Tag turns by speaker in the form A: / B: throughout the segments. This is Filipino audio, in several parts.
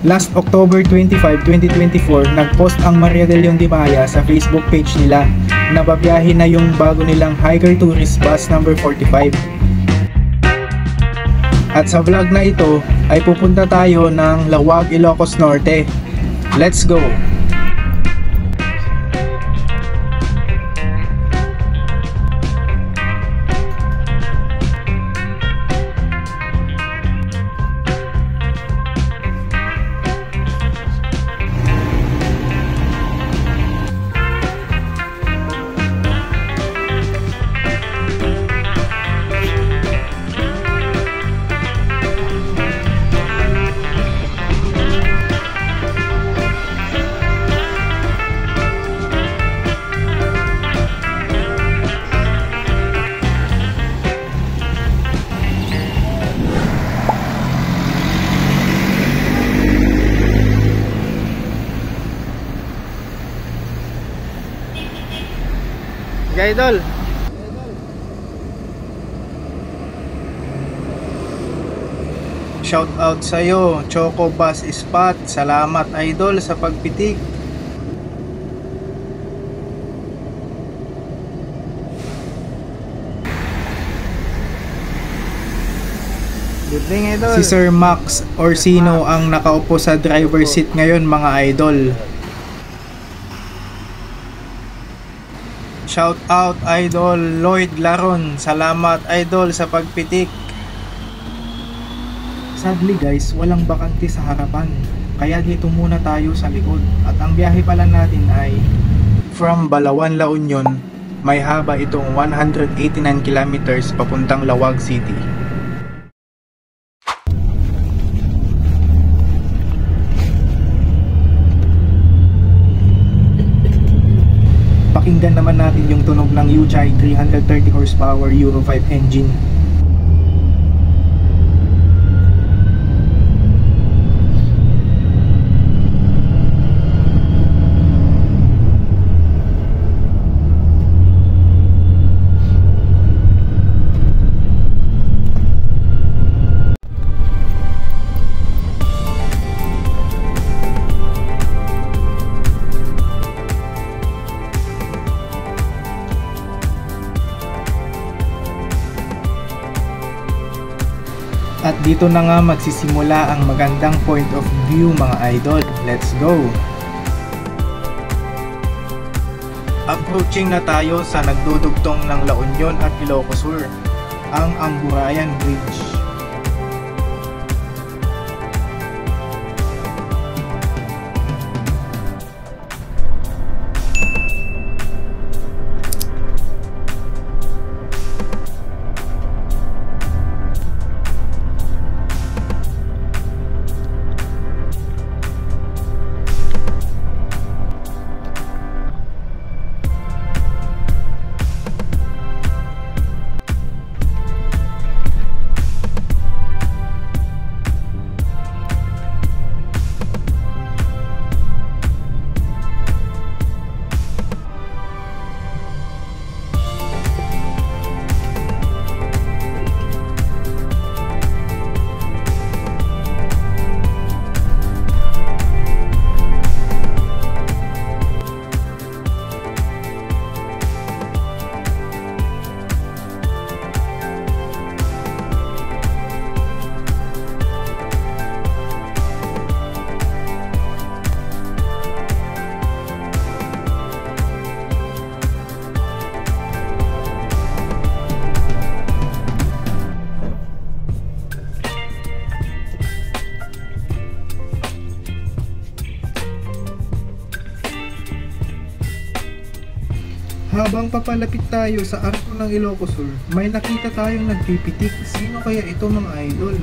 A: Last October 25, 2024, nagpost ang Maria de Leon Dimaya sa Facebook page nila na babiyahe na yung bago nilang Hiker Tourist Bus number 45. At sa vlog na ito ay pupunta tayo ng Laoag, Ilocos Norte. Let's go! Idol. Shout out sa iyo, Choco Bus Spot. Salamat idol sa pagpitik. Good evening idol. Si Sir Max Orsino ang nakaupo sa driver seat ngayon mga idol. Shout out idol Lloyd Laron. Salamat idol sa pagpitik. Sadly guys, walang bakante sa harapan. Kaya dito muna tayo sa likod. At ang biyahe pala natin ay from Balawan, La Union. May haba itong 189 kilometers papuntang Laoag City. Pakinggan naman natin yung tunog ng Yuchai 330 horsepower Euro 5 engine. At dito na nga magsisimula ang magandang point of view mga idol. Let's go! Approaching na tayo sa nagdudugtong ng La Union at Ilocos Sur, ang Amburayan Bridge. Habang papalapit tayo sa arko ng Ilocos Sur, may nakita tayong nagpipitik. Sino kaya ito mga idol?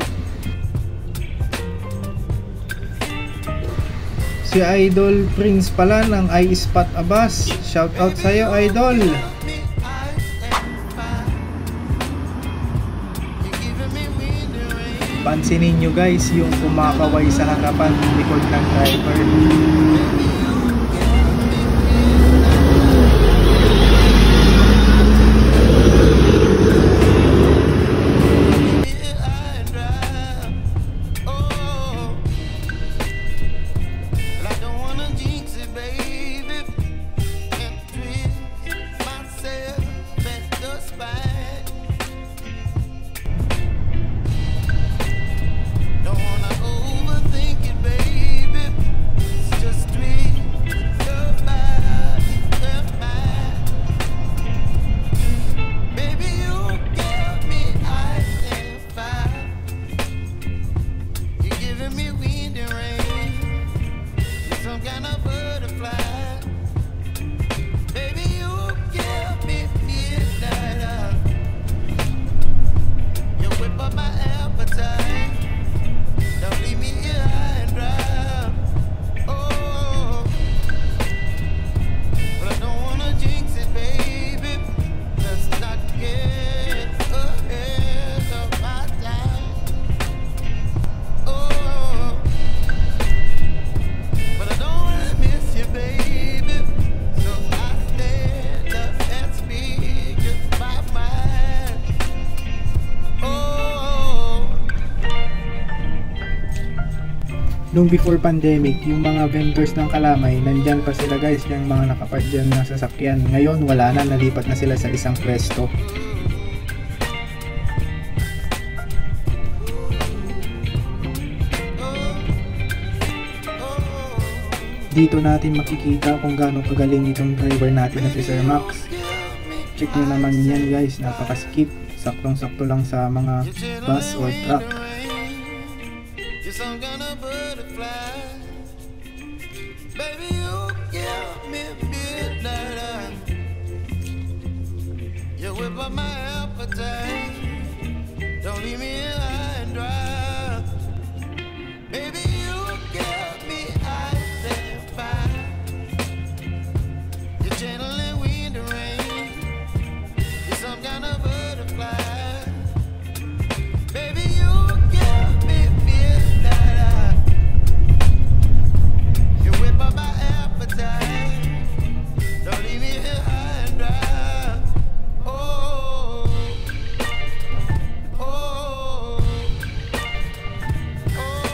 A: Si Idol Prince pala ng iSpot Abas. Shout out sa'yo idol! Pansinin nyo guys yung kumakaway sa harapan ng likod ng driver. Nung before pandemic, yung mga vendors ng Kalamay, nandyan pa sila guys, yung mga nakapark dyan na sasakyan. Ngayon wala na, nalipat na sila sa isang pwesto. Dito natin makikita kung gaano kagaling itong driver natin na si Sir Max. Check nyo naman yan guys, napaka-skip. Saktong-sakto lang sa mga bus or truck.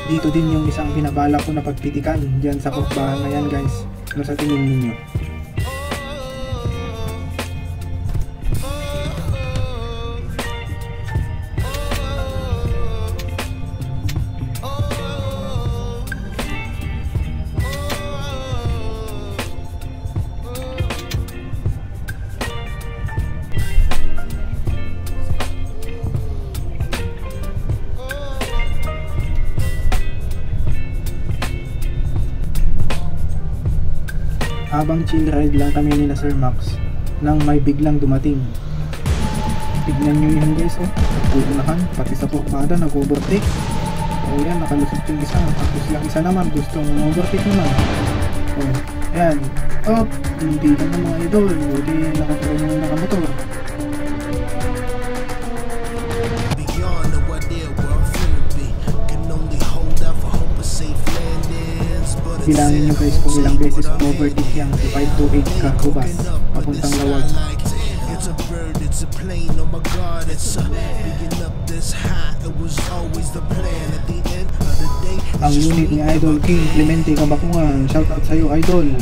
A: Dito din yung isang binabala ko na pagpitikan dyan sa kurbahan na yan guys. Ano sa tingin ninyo? Habang chill ride lang kami ni na Sir Max nang may biglang dumating. Tignan nyo yun guys, oh, nagpupunahan, pati sa kurkada nag-overtake. O yan, nakalusot yung isa, tapos yung isa naman gustong overtake naman. O yan, oh, hindi ka na mga idol, hindi nakatulong yung nakamotor. Bilangin nyo guys kung ilang beses overtake yung 528 cargo bus papuntang Lawag. Ang unit ni Idol King Clemente Kabakungan, shoutout sa'yo Idol.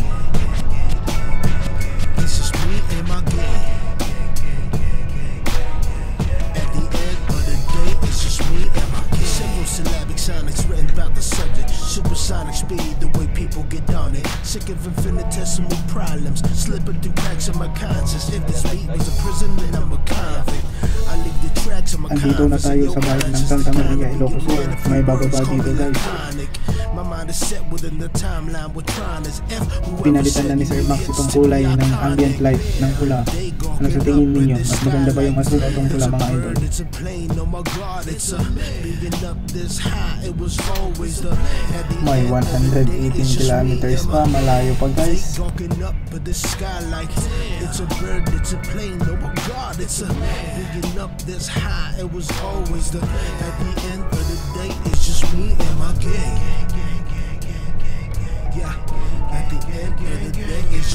B: Supersonic speed, the way people get on it. Sick of infinitesimal problems, slipping through cracks in my conscience. If this beat was a prison, then I'm a convict. I leave the tracks in my conscience.
A: Andito na tayo sa bayan ng Santa Maria, Ilocos Sur. May bababa dito guys. Pinalitan na ni Sir Max itong kulay ng ambient light ng pula. Ano sa tingin ninyo? Mas maganda ba yung asul o itong pula mga idol? May 118 kilometers pa, malayo pa guys.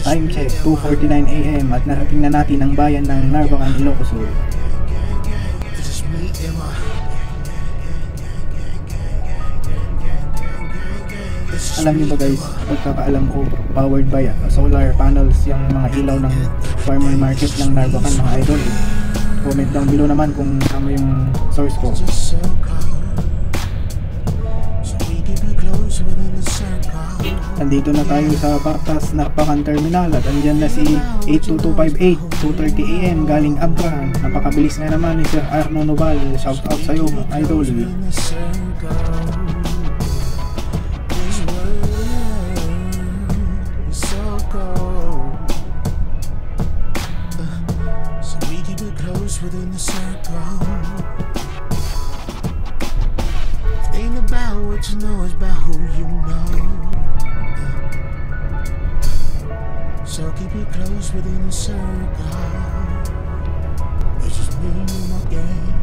A: Time check, 2:49 AM at narating na natin ang bayan ng Narvacan, Ilocos Sur. Alam niyo ba guys, pagkakaalam ko, powered by solar panels yung mga ilaw ng farmer market ng Narvacan mga idol. Comment down below naman kung tama yung source ko. Nandito na tayo sa Bartas Narvacan Terminal at andyan na si 82258, 2:30 AM galing Abra. Napakabilis na naman ni Sir Arno Noval. Shout out sa'yo idol.
B: Within the circle, ain't about what you know, it's about who you know. So keep it close within the circle. It's just me and my gang.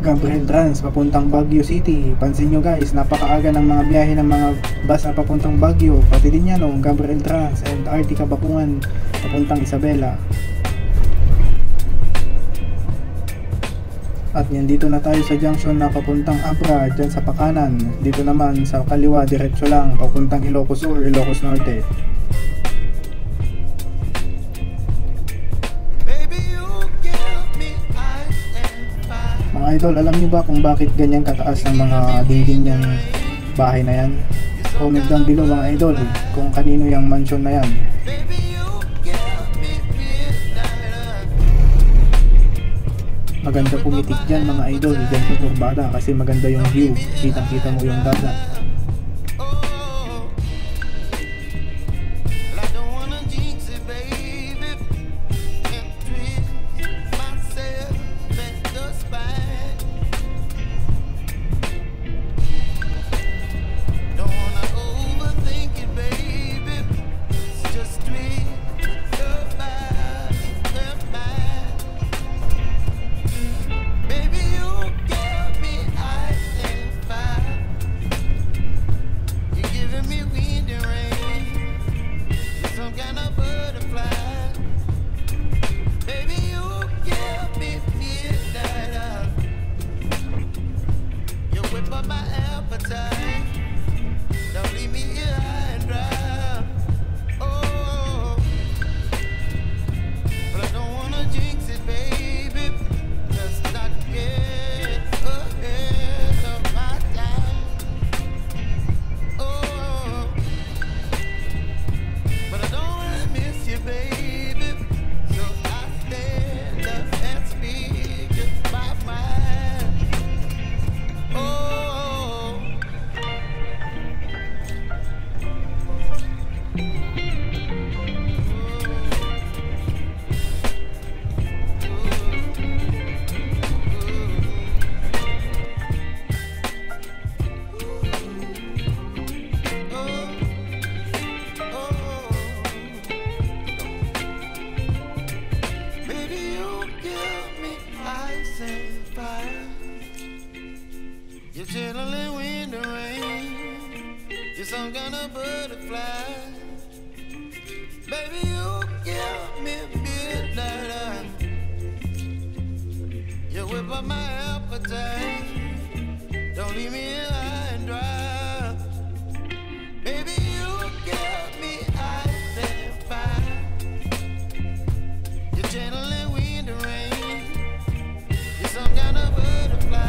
A: Gabriel Trans papuntang Baguio City. Pansin nyo guys, napakaaga ng mga biyahe ng mga bus na papuntang Baguio. Pati din yan o, Gabriel Trans and RT Kabakungan papuntang Isabela. At yan, dito na tayo sa junction na papuntang Abra, dyan sa pakanan. Dito naman sa kaliwa, diretso lang, papuntang Ilocos Sur, Ilocos Norte. Mga idol, alam niyo ba kung bakit ganyan kataas ang mga dingding niyang bahay na yan? Comment down below mga idol kung kanino yung mansion na yan. Maganda pumitik dyan mga idol, dyan sa kurbada kasi maganda yung view, kitang kita mo yung dagat.
B: You're chilling in the rain. You're some kind of butterfly. Baby, you give me midnight. You whip up my appetite. Don't leave me high and dry. Baby, you give me ice and fire. You're channeling wind and rain. You're some kind of butterfly.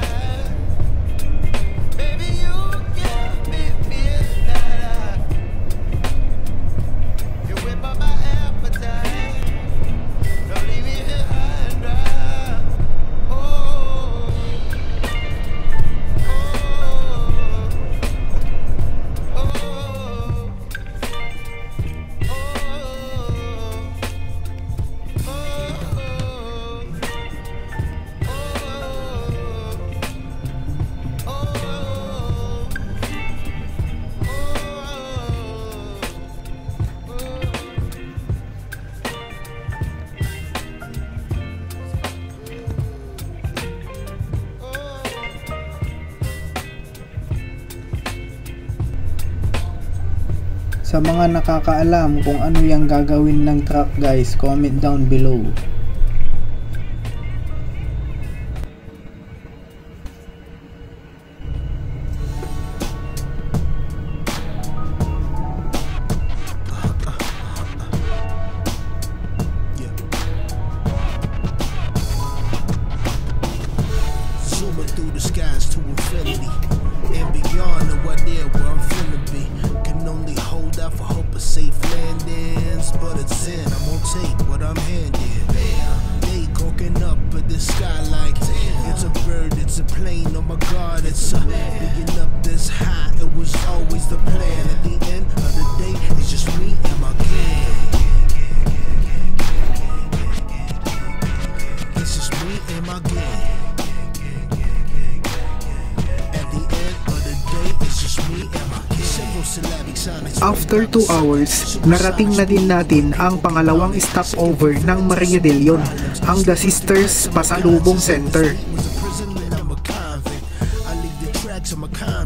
A: Sa mga nakakaalam kung ano yung gagawin ng truck guys, comment down below.
B: Zooming through the skies to infinity and beyond the what there where I'm finna be. Can only hold out for hope of safe landings, but it's in. I'm gonna take what I'm handed. They corking up at the sky like it's a bird, it's a plane. Oh my God, it's a being up this high. It was always the plan. At the end of the day, it's just me and my gang. It's just me and my gang.
A: After 2 hours, narating na din natin ang pangalawang stopover ng Maria de Leon, ang The Sisters Pasalubong Center.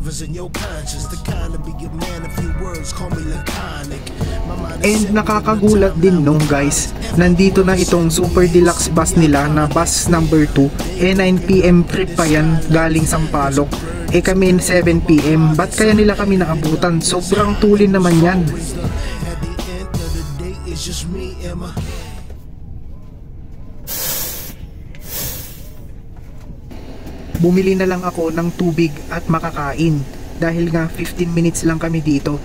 B: rivers in your conscience. The kind to be a man, a few words, call me laconic. My mind is
A: And
B: set within
A: nakakagulat
B: the
A: din
B: timeline.
A: nung guys, nandito na itong super deluxe bus nila na bus number 2. 9 PM trip pa yan galing Sampaloc. Kami 7 PM, ba't kaya nila kami naabutan? Sobrang tulin naman yan.
B: At the end of the day, it's just me and my.
A: Bumili na lang ako ng tubig at makakain dahil nga 15 minutes lang kami dito.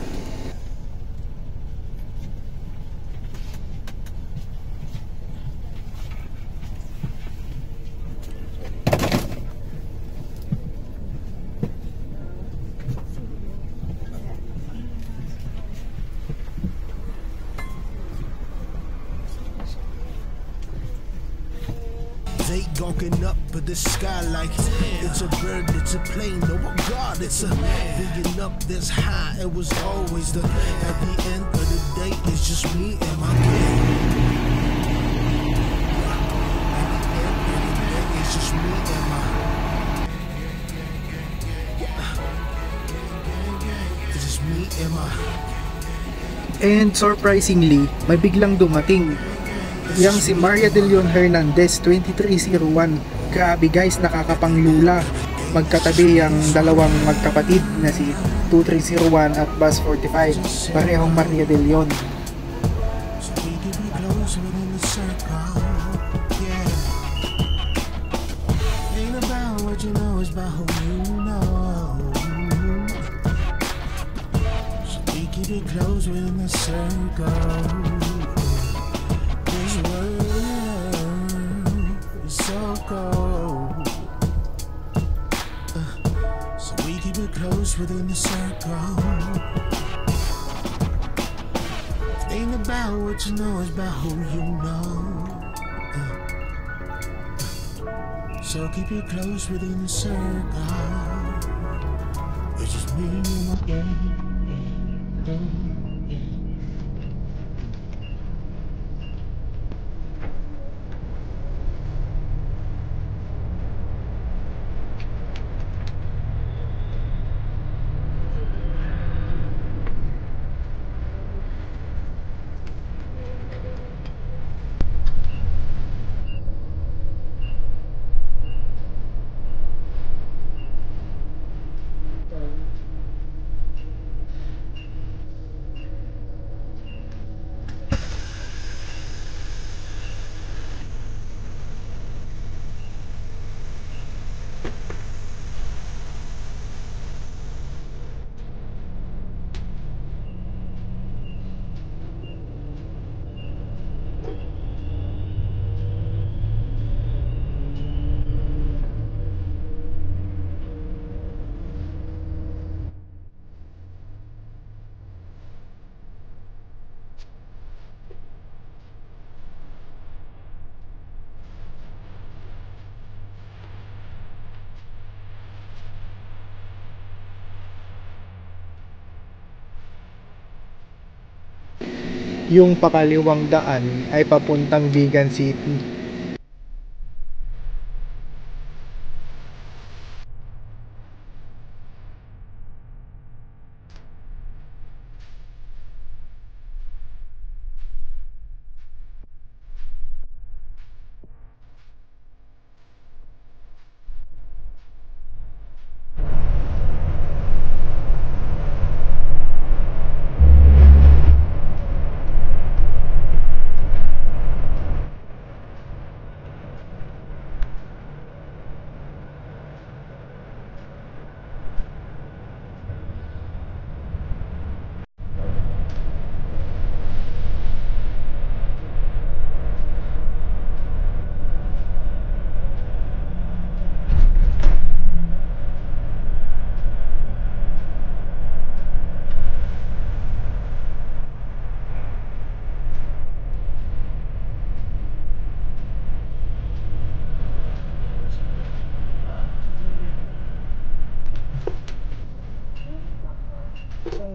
B: They gonking up at the sky like it's a bird, it's a plane, oh my God, it's a thinking up this high. It was always the at the end of the day, it's just me and my game. At the end of the day, it's just me and my. It's just me and my.
A: And surprisingly, may biglang dumating. Yang si Maria de Leon Hernandez 2301. Grabe guys, nakakapanglula. Magkatabi ang dalawang magkapatid na si 2301 at Bus 45. Parehong Maria de Leon.
B: So we can be close within the circle, yeah. Ain't about what you know, it's about who you know. So we keep it close within the circle. This world is so cold. So we keep it close within the circle. Ain't about what you know, it's about who you know. So keep it close within the circle. It's just me and my game.
A: Yung pakaliwang daan ay papuntang Vigan City.
C: Doon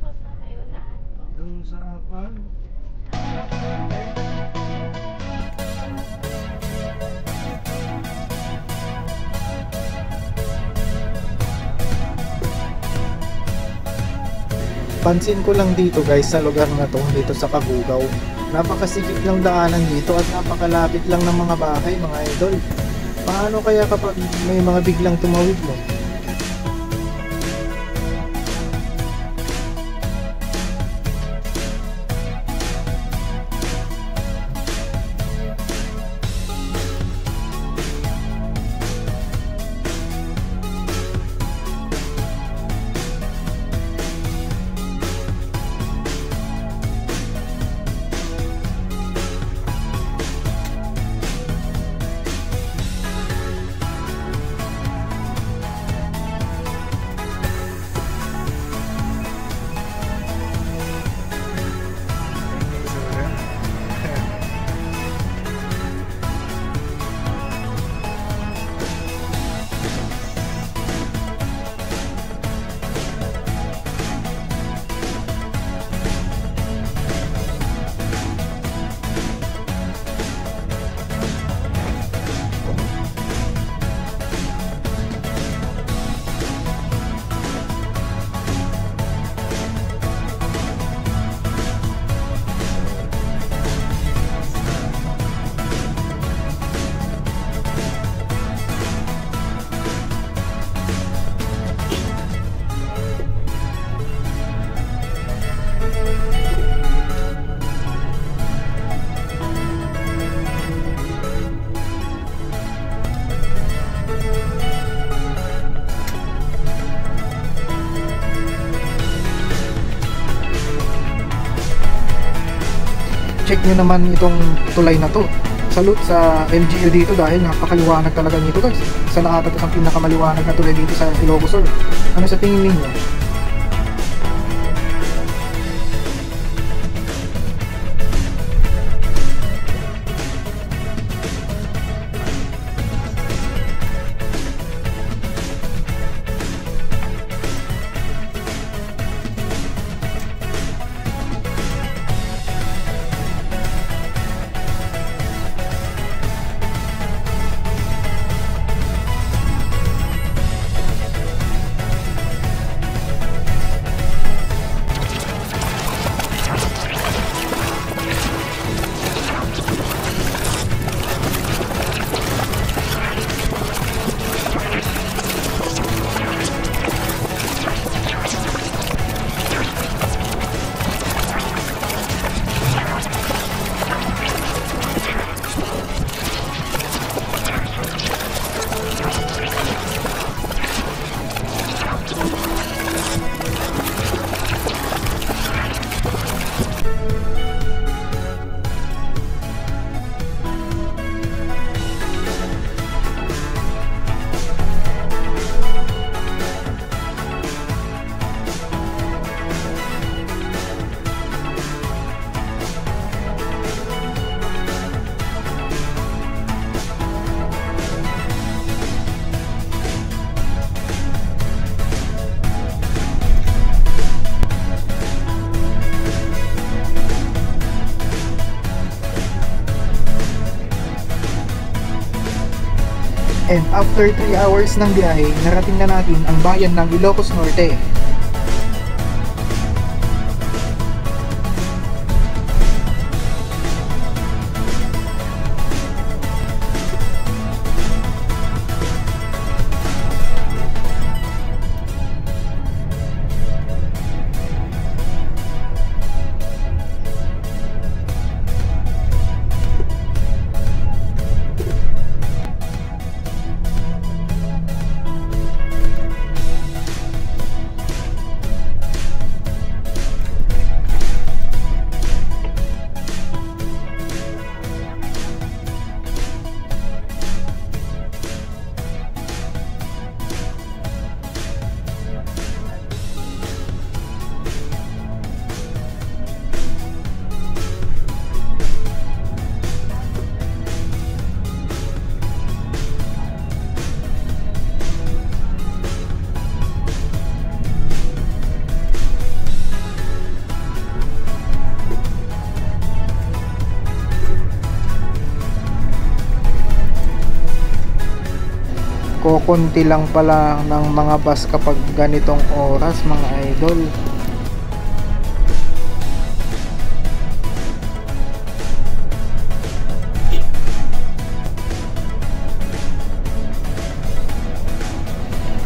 C: po sa unahan po.
A: Doon sa apan. Pansin ko lang dito guys sa lugar na to, dito sa Kagugaw, napakasikip ng daanan dito at napakalapit lang ng mga bahay mga idol. Paano kaya kapag may mga biglang tumawid mo? Check nyo naman itong tulay na to. Salute sa LGU dito dahil napakaliwanag talaga nito guys. Isa na ata ang pinakamaliwanag na tulay dito sa Ilocos Sur. Ano sa tingin ninyo? And after 3 hours ng biyahe, narating na natin ang bayan ng Ilocos Norte. Kukunti lang pala ng mga bus kapag ganitong oras mga idol.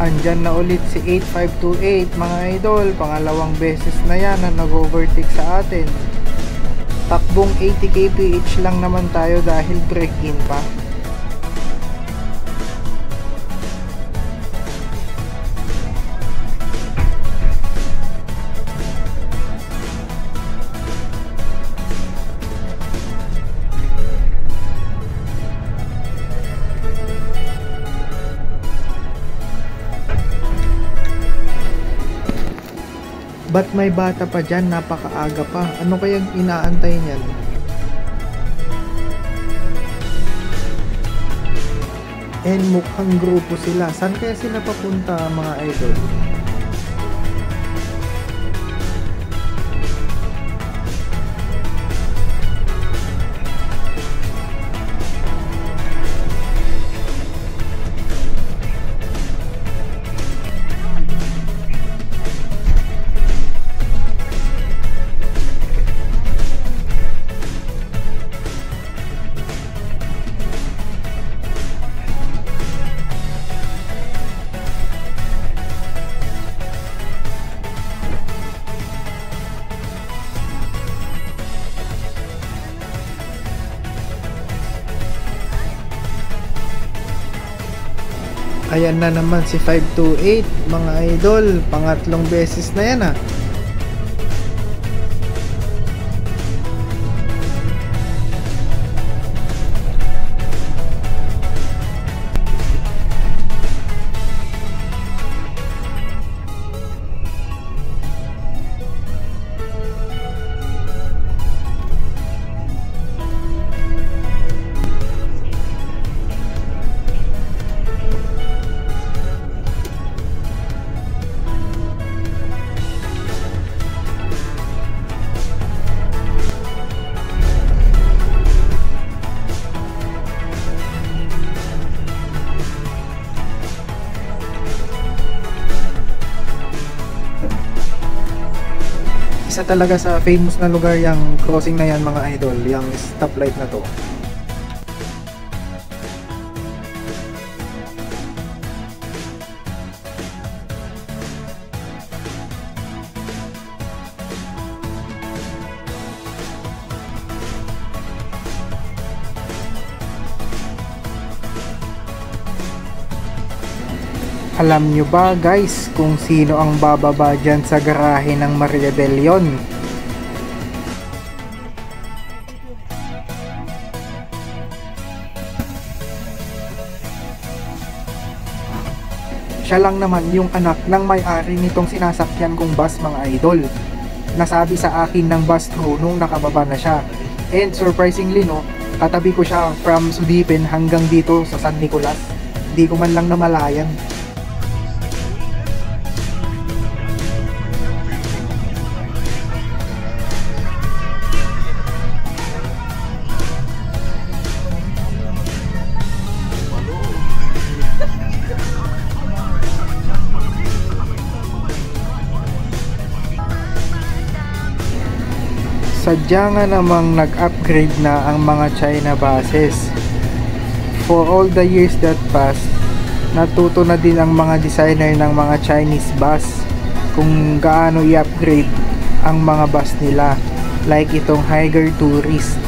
A: Andyan na ulit si 8528 mga idol. Pangalawang beses na yan na nag-overtake sa atin. Takbong 80 kph lang naman tayo dahil break-in pa. Ba't may bata pa dyan? Napakaaga pa. Ano kayang inaantay niyan? And mukhang grupo sila. Saan kaya sila papunta mga idol? Ayan na naman si 528 mga idol. Pangatlong beses na yan ah. Isa talaga sa famous na lugar yung crossing na yan mga idol, yung stoplight na to. Alam nyo ba guys kung sino ang bababa dyan sa garahe ng Maria de Leon? Siya lang naman yung anak ng may-ari nitong sinasakyan kong bus mga idol. Nasabi sa akin ng bus crew nung nakababa na siya. And surprisingly no, katabi ko siya from Sudipen hanggang dito sa San Nicolas. Di ko man lang namalayan. Sadya nga namang nag-upgrade na ang mga China buses. For all the years that passed, natuto na din ang mga designer ng mga Chinese bus kung gaano i-upgrade ang mga bus nila, like itong Higer Tourist.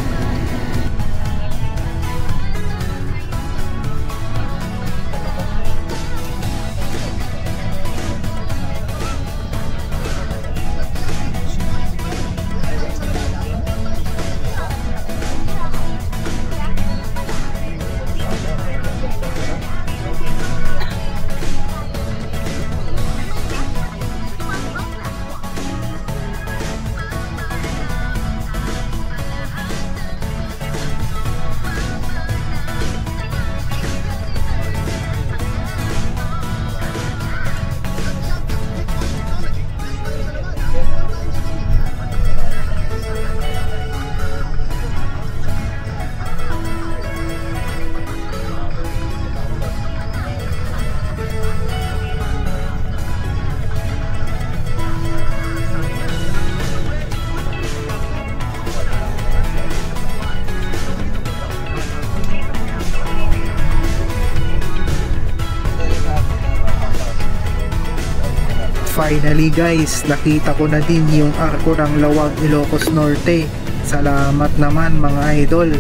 A: Finally guys, nakita ko na din yung arko ng Lawag, Ilocos Norte. Salamat naman mga idol.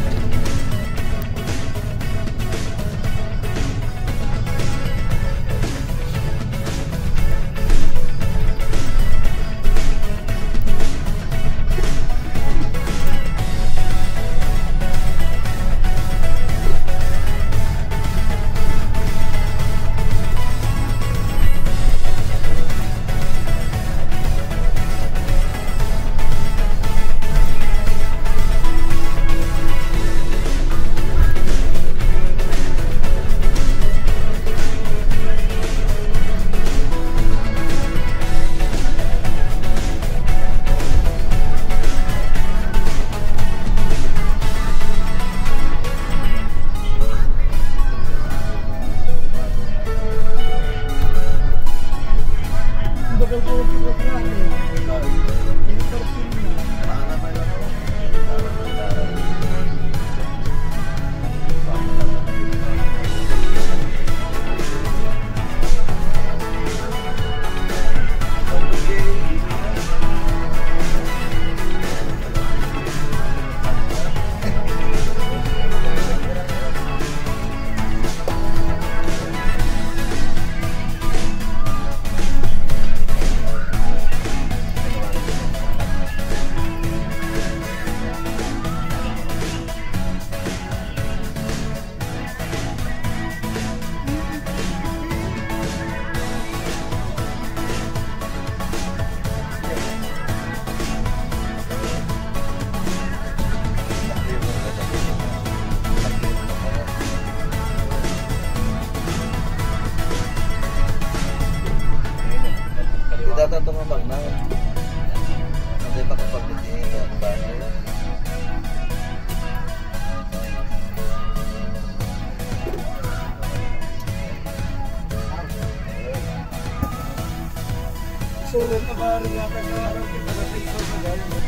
D: Tumabag na. Hindi pa kapag hindi ang bahay. Sulit na ba rin natin na araw kita na sa ikaw sa gano'n?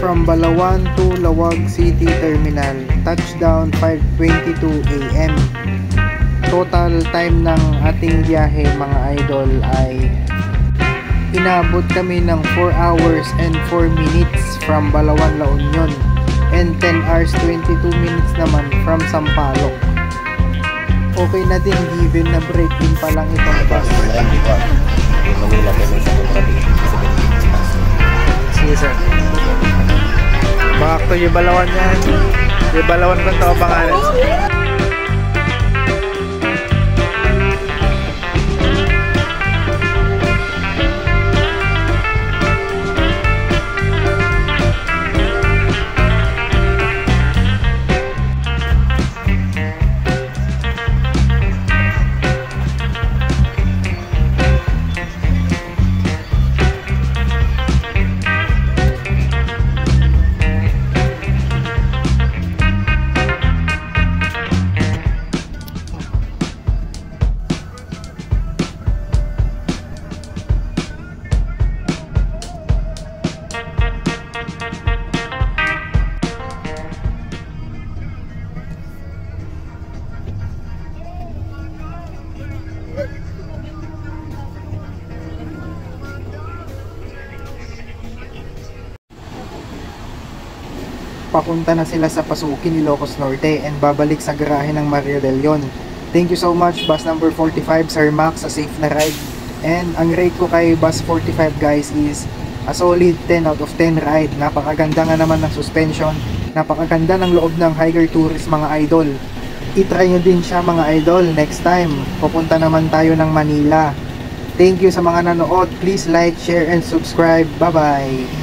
A: From Balawan to Lawag City Terminal, touchdown 5:22 AM. Total time ng ating biyahe mga idol ay inabot kami ng 4 hours and 4 minutes from Balawan, La Union, and 10 hours 22 minutes naman from Sampaloc. Okay na din given na break din pa lang itong bus.
D: Manila kami sa Kumarabi.
A: Sige sir. Back to yung Balawan yan. Yung Balawan ba ito ang pangalan? papunta na sila sa Pasukin, Ilocos Norte and babalik sa garahe ng Maria del Leon. Thank you so much bus number 45 Sir Max sa safe na ride. And ang rate ko kay bus 45 guys is a solid 10 out of 10 ride. Napakaganda nga naman ng suspension, napakaganda ng loob ng Higer Tourist mga idol. I-try nyo din siya mga idol next time. Pupunta naman tayo ng Manila. Thank you sa mga nanood. Please like, share, and subscribe. Bye-bye!